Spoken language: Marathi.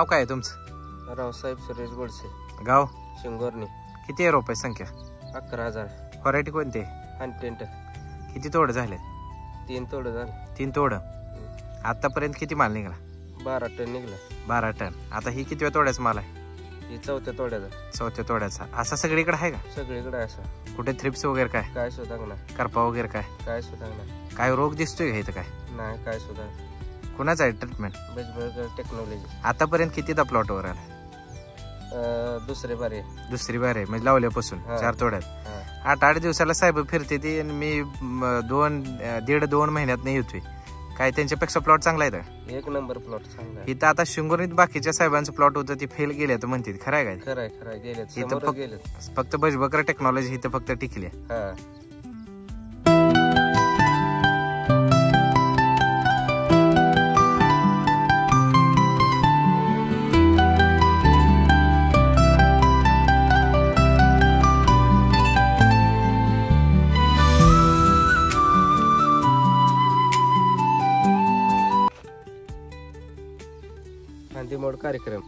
नाव काय आहे तुमचं? रावसाहेब सुरेश गोडसे, गाव? शिंगोर्णी. किती आहे रोपाची संख्या? 11,000. व्हरायटी कोणती आहे? हंटेंट. किती तोड झाले? 3 तोडं झाले. 3 तोड. आतापर्यंत किती माल निघाला? 12 टन निघला. 12 टन. आता ही किती तोड्याचा माल आहे? ही 4थ्या तोड्याचा. 4थ्या तोड्याचा. असा सगळीकडे आहे का? सगळीकडे असं. कुठे थ्रिप्स वगैरे काय? काय सुद्धा नाही. करपा वगैरे काय? काय सुद्धा नाही. काय रोग दिसतोय का इथं? काय नाही, काय सुद्धा. कुणाचं आहे ट्रीटमेंट? बजबळ टेक्नॉलॉजी. आतापर्यंत कितीदा प्लॉट वर आला? दुसरे बारे. दुसरी बार आहे म्हणजे लावल्यापासून 4 तोड्यात. 8 दिवसाला साहेब फिरते ती आणि मी 1.5-2 महिन्यात नाही येतोय. काय त्यांच्यापेक्षा प्लॉट चांगला आहे का? 1 नंबर प्लॉट चांगला आहे. इथं आता शिंगोर्णीत बाकीच्या साहेबांचं प्लॉट होतं ती फेल गेले तर म्हणते. खरं आहे काय? खरंय गेले. फक्त बजबकर टेक्नॉलॉजी इथं फक्त टिकली. मोड कार्यक्रम.